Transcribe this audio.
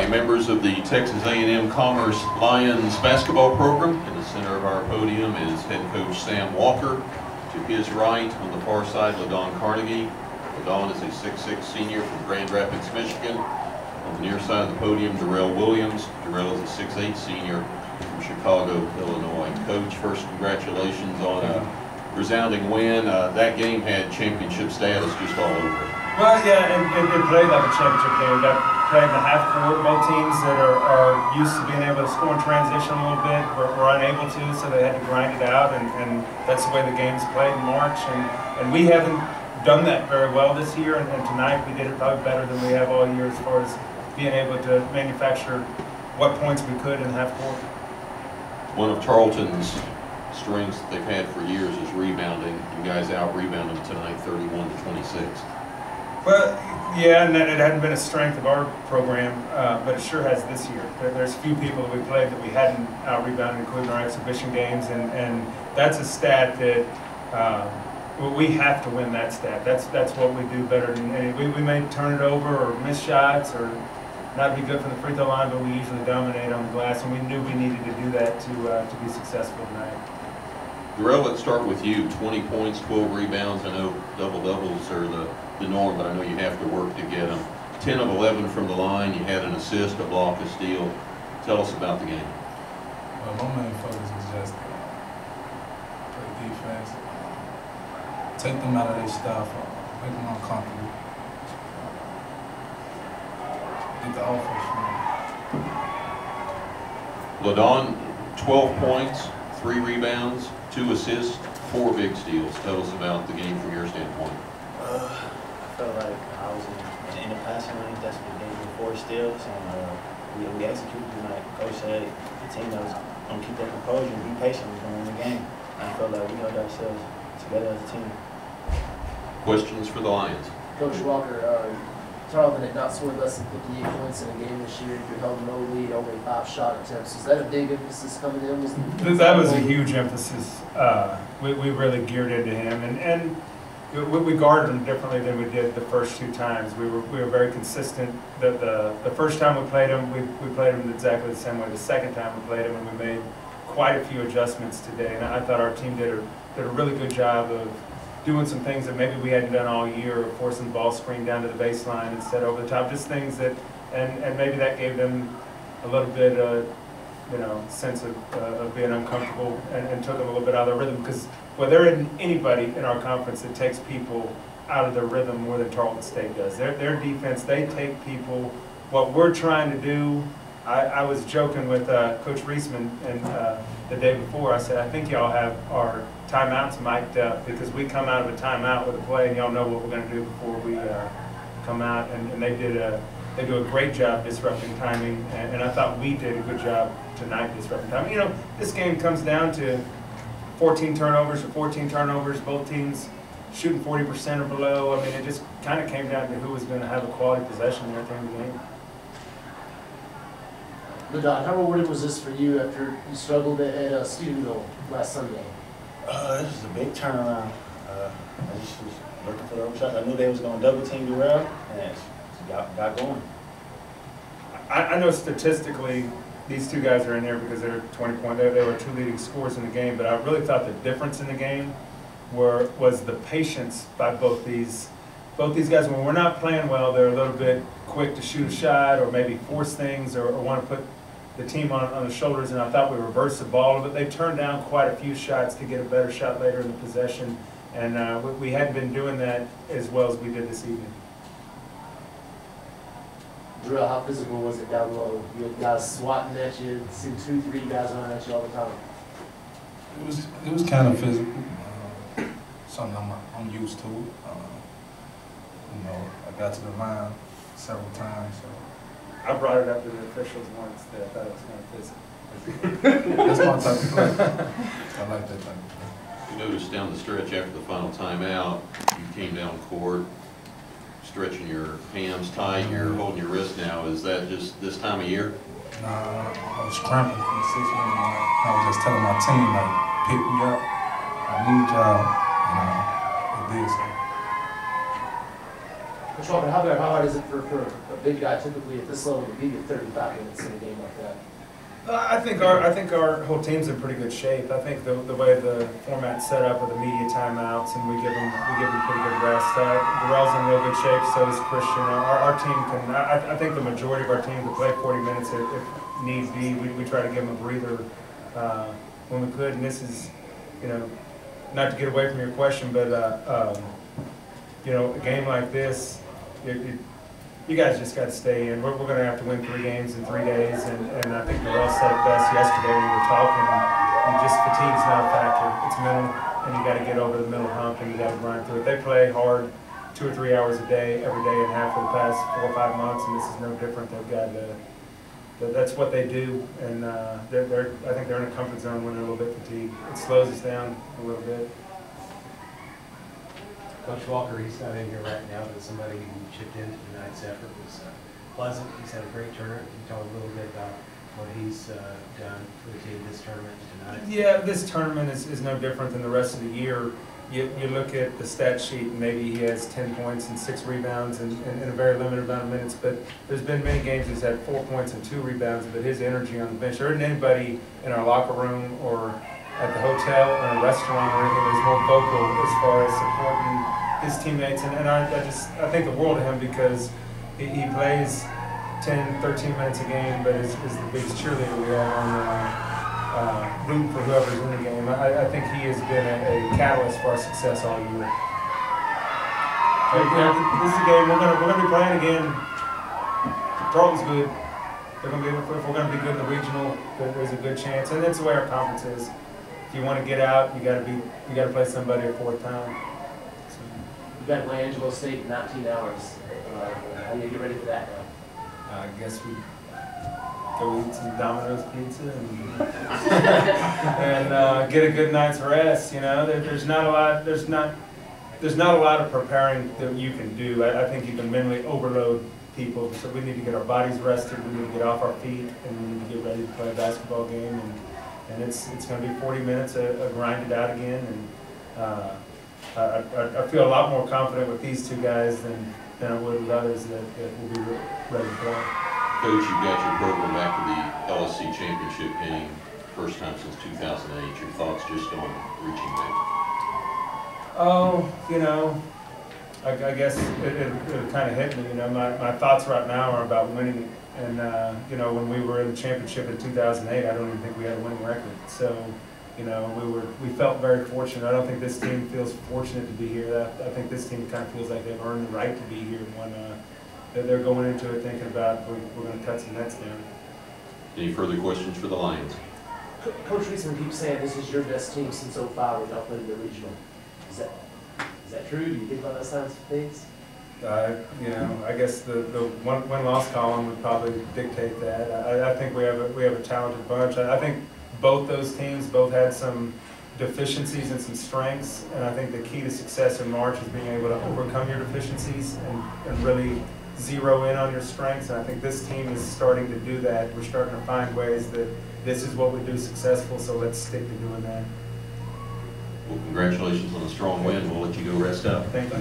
members of the Texas A&M Commerce Lions basketball program. In the center of our podium is head coach Sam Walker. To his right, on the far side, LaDon Carnegie. LaDon is a 6'6" senior from Grand Rapids, Michigan. On the near side of the podium, Darrell Williams. Darrell is a 6'8" senior from Chicago, Illinois. Coach, first congratulations on a resounding win. That game had championship status just all over it. Well, yeah, it played like a championship game. We got played in the half court. Both teams that are used to being able to score in transition a little bit were unable to, so they had to grind it out, and that's the way the game's played in March. And we haven't done that very well this year, and tonight we did it probably better than we have all year as far as being able to manufacture what points we could in the half court. One of Tarleton's strengths that they've had for years is rebounding. You guys out-rebounded tonight 31-26. Well, yeah, and it hadn't been a strength of our program, but it sure has this year. There's a few people that we played that we hadn't out-rebounded, including our exhibition games, and that's a stat that we have to win that stat. That's what we do better than any. We may turn it over or miss shots or not be good from the free throw line, but we usually dominate on the glass, and we knew we needed to do that to be successful tonight. Darrell, let's start with you. 20 points, 12 rebounds. I know double-doubles are the norm, but I know you have to work to get them. 10 of 11 from the line. You had an assist, a block, a steal. Tell us about the game. Well, my main focus was just play defense, take them out of their stuff, make them uncomfortable, get the offense from them. LaDon, 12 points, 3 rebounds, 2 assists, 4 big steals. Tell us about the game from your standpoint. I felt like I was in the passing lane. That's what the game was 4 steals, and we executed tonight. Coach said the team that was going to keep their composure and be patient was going to win the game. And I felt like we held ourselves together as a team. Questions for the Lions? Coach Walker, Tarleton had not scored less than 58 points in a game this year. You held no lead, only 5 shot attempts. Is that a big emphasis coming in? That was a huge emphasis. We really geared into him, and we guarded him differently than we did the first 2 times. We were very consistent. The first time we played him, we played him exactly the same way. The second time we played him, and we made quite a few adjustments today. And I thought our team did a really good job of doing some things that maybe we hadn't done all year, or forcing the ball screen down to the baseline instead over the top. Just things that, and maybe that gave them a little bit sense of being uncomfortable, and took them a little bit out of their rhythm, because there isn't anybody in our conference that takes people out of their rhythm more than Tarleton State does. Their defense, they take people. What we're trying to do, I was joking with Coach Reisman and the day before. I said, I think y'all have our timeouts mic'd up, because we come out of a timeout with a play, and y'all know what we're going to do before we come out. And they do a great job disrupting timing, and I thought we did a good job tonight disrupting timing. You know, this game comes down to 14 turnovers or 14 turnovers, both teams shooting 40% or below. I mean, it just kind of came down to who was going to have a quality possession there at the end of the game. LaDon, how rewarding was this for you after you struggled at Steubenville last Sunday? This was a big turnaround. I just was looking for those shots. I knew they was going to double team Darrell, and got going. I know statistically these 2 guys are in there because they're 20-point. They were 2 leading scorers in the game, but I really thought the difference in the game was the patience by both these guys. When we're not playing well, they're a little bit quick to shoot a shot or maybe force things or want to put the team on the shoulders, and I thought we reversed the ball, but they turned down quite a few shots to get a better shot later in the possession, and we hadn't been doing that as well as we did this evening. Darrell, how physical was it down low? You had guys swatting at you, seeing 2, 3 guys running at you all the time. It was kind of physical, something I'm used to. I got to the line several times. So. I brought it up to the officials once that I thought it was kind of physical. That's my type of play. I like that type of play. You noticed down the stretch after the final timeout, you came down court, stretching your hams tight, you're holding your wrist now. Is that just this time of year? Nah, I was scrambling from the 6 man. I was just telling my team, like, pick me up. I need y'all. It did so. Coach Walker, how hard is it for a big guy typically at this level to be at 35 minutes in a game like that? I think our whole team's in pretty good shape. I think the way the format's set up with the media timeouts, and we give them pretty good rest. Darrell's in real good shape, so is Christian. Our team can. I think the majority of our team can play 40 minutes if need be. We try to give them a breather when we could. And this is, not to get away from your question, but a game like this, you guys just got to stay in. We're going to have to win 3 games in 3 days, and I think Darrell said it best yesterday when we were talking. Fatigue's not a factor. It's mental, and you got to get over the mental hump, and you got to grind through it. They play hard 2 or 3 hours a day, every day and a half for the past 4 or 5 months, and this is no different. They've got that's what they do, and I think they're in a comfort zone when they're a little bit fatigued. It slows us down a little bit. Coach Walker, he's not in here right now, but somebody who chipped in tonight's effort was pleasant. He's had a great tournament. Can you talk a little bit about what he's done for the team this tournament tonight? Yeah, this tournament is no different than the rest of the year. You look at the stat sheet, and maybe he has 10 points and 6 rebounds in a very limited amount of minutes, but there's been many games he's had 4 points and 2 rebounds, but his energy on the bench, there isn't anybody in our locker room or at the hotel or a restaurant or anything that's more vocal as far as supporting his teammates, and I think the world of him because he plays 10, 13 minutes a game, but is the biggest cheerleader we are on rooting for whoever's in the game. I think he has been a catalyst for our success all year. This is a game we're gonna be playing again. Tarleton's good. They're gonna be, if we're gonna be good in the regional, there's a good chance, and that's the way our conference is. If you want to get out, you got to play somebody a 4th time. You've got to play Angelo State in 19 hours. How do you get ready for that now? I guess we go eat some Domino's pizza and get a good night's rest. There's not a lot of preparing that you can do. I think you can mentally overload people. So we need to get our bodies rested. We need to get off our feet, and we need to get ready to play a basketball game. And it's going to be 40 minutes of grind it out again. And I feel a lot more confident with these 2 guys than I would with others that will be ready to play. Coach, you've got your program back to the LSC championship game, first time since 2008. Your thoughts just on reaching that? Oh, I guess it kind of hit me. My thoughts right now are about winning it. And when we were in the championship in 2008, I don't even think we had a winning record. So, we felt very fortunate. I don't think this team feels fortunate to be here. I think this team kind of feels like they've earned the right to be here when they're going into it thinking about we're going to cut some nets down. Any further questions for the Lions? Coach Reisman keeps saying this is your best team since 05 when y'all played in the regional. Is that true? Do you think about those kinds of things? I guess the win-loss column would probably dictate that. I think we have a talented bunch. I think both those teams had some deficiencies and some strengths, and I think the key to success in March is being able to overcome your deficiencies and really zero in on your strengths. And I think this team is starting to do that. We're starting to find ways that this is what we do successful, so let's stick to doing that. Well, congratulations on a strong win. We'll let you go rest up. Thank you.